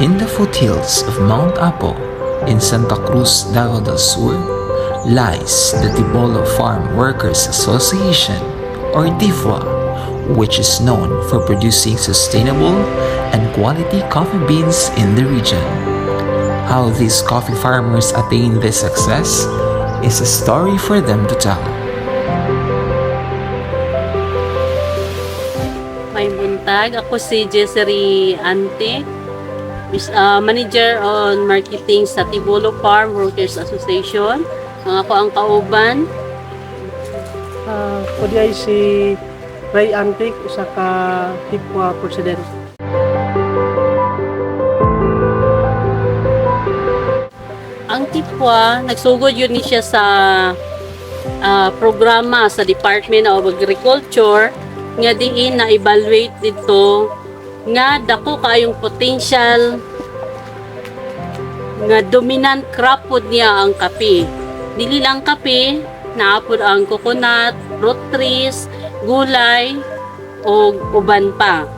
In the foothills of Mount Apo in Santa Cruz, Davao del Sur, lies the Tibolo Farm Workers Association, or TIFWA, which is known for producing sustainable and quality coffee beans in the region. How these coffee farmers attain this success is a story for them to tell. May buntag, ako si Jessery Ante, manager on marketing sa Tibolo Farm Workers Association. Ako ang kauban. Ako di ay si Ray Antic, isa ka TIFWA president. Ang TIFWA, nagsugod yun ni siya sa programa sa Department of Agriculture nga diin na evaluate dito nga dako kayong potential nga dominant crop pod niya ang kape. Dili lang kape, naapod ang coconut, fruit trees, gulay o uban pa.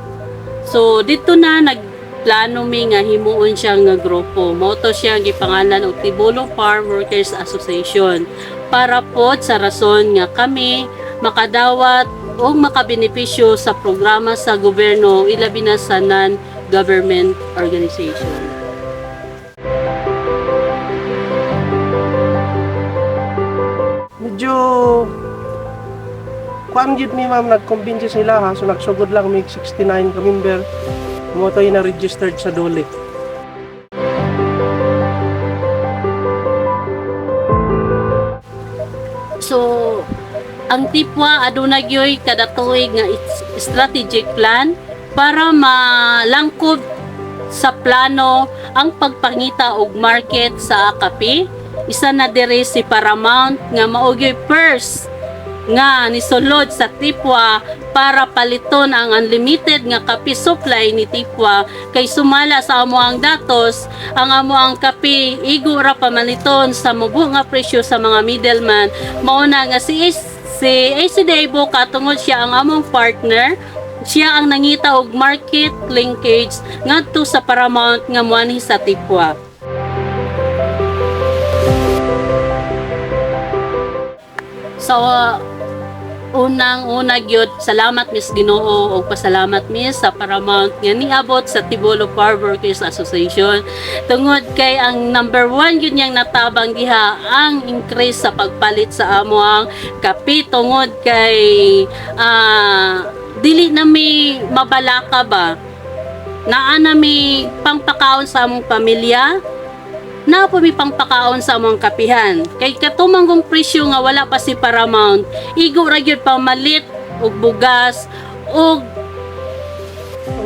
So dito na nagplano mi nga himuon siya nga grupo. Mao to siya gipangalan og Tibolo Farm Workers Association para pod sa rason nga kami makadawat o makabenepisyo sa programa sa gobyerno, ilabi na sa non-government organization. Medyo kuan gid mi ma'am, nagkumbinsi sila ha, so nagsugod lang mig 69 ka member mo to na registered sa DOLE. So, ang TIFWA aduna gyoy kada tuig nga strategic plan para malangkob sa plano ang pagpangita og market sa kape. Isa na diri si Paramount nga mao gyoy first nga nisulod sa TIFWA para paliton ang unlimited nga kape supply ni TIFWA kay sumala sa amoang datos ang amoang kape igo ra pamaliton sa mubo nga presyo sa mga middleman. Mao na nga si AC Debo katungod siya ang among partner, siya ang nangita og market linkage ngadto sa Paramount nga muanhi sa TIFWA. So unang-una gyud salamat Miss Ginoo og pasalamat Miss sa Paramount nga niabot sa Tibolo Farm Workers Association tungod kay ang number 1 gyud niyang natabang diha ang increase sa pagpalit sa amo ang kape tungod kay dili na mi mabalaka ba naa na mi pangpakaon sa among pamilya na po may pangpakaon sa among kapihan. Kay katumanggong presyo nga wala pa si Paramount, igo ra gyud pamalit og bugas og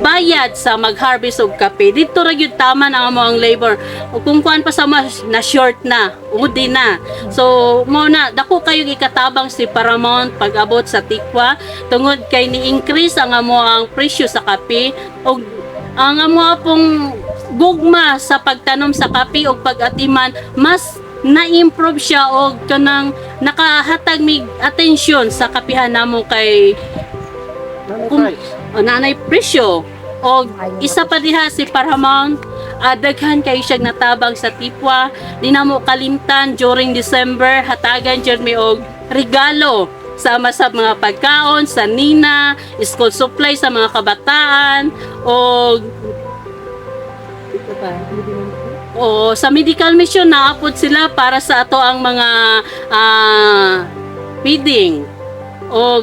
bayad sa mag-harvest og kape. Dito ra gyud tama na among labor. O kung kuan pa sa na short na, udi na. So mo na dako kayo ikatabang si Paramount pag-abot sa TIFWA tungod kay ni-increase ang among presyo sa kape og ang among pong gugma sa pagtanom sa kape o pag-atiman mas na-improve siya o kanang nakahatag mig atensyon sa kapihan namo kay nanay presyo o isa pa diha si Paramount daghan kay siya natabang sa TIFWA di namo kalimtan during December hatagan jud mi og regalo sama sa mga pagkaon sa nina, school supply sa mga kabataan o sa medical mission naapod sila para sa ato ang mga feeding o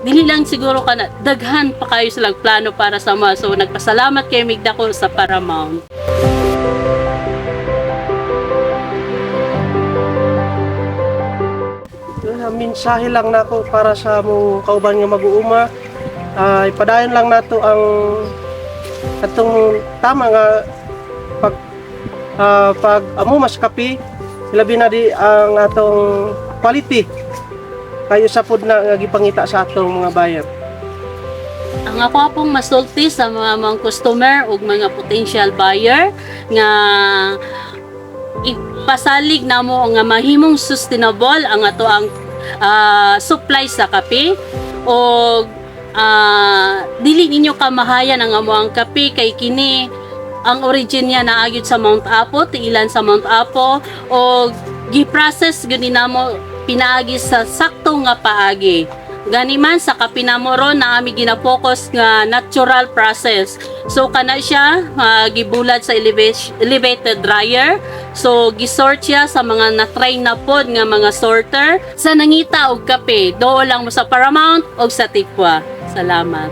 dili lang siguro kana daghan pa kayo silang plano para sa mga so nagpasalamat kay migdako sa Paramount. Mensahe lang nako para sa mong kauban nga mag-uuma, ipadayon lang nato ang atong tama nga pag amo mas kape labi na di ang atong quality kayo sa food na nga gipangita sa atong mga buyer. Ang ako pong masulti sa mga customer ug mga potential buyer nga ipasalig namo nga mahimong sustainable ang ato ang supply sa kape o dili ninyo kamahayan ang amo ang kape kay kini ang origin niya naagid sa Mount Apo, tiilan sa Mount Apo, o gi-process gud namo pinaagi sa sakto nga paagi. Gani man sa kapinamoro na ami gina-focus nga natural process. So kana siya gibulad sa elevated dryer. So gisort siya sa mga na-train na pod nga mga sorter sa nangita og kape. Doo lang mo sa Paramount og sa Tipwa. Salamat.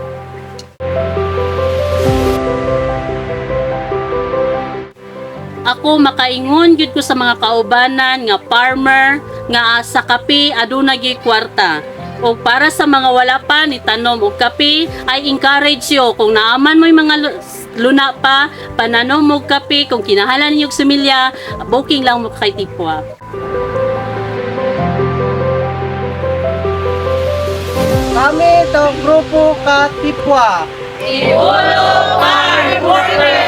Ako makaingon gyud ko sa mga kaubanan nga farmer nga sa kape aduna gyud kwarta. O para sa mga wala pa ni tanom og kape, ay encourage yo kung naaman mo yung mga luna pa, pananom og kape, kung kinahalan niyo og similya, booking lang mo kay Tipwa. Kami to grupo ka Tipwa. Tipolo Farm Workers!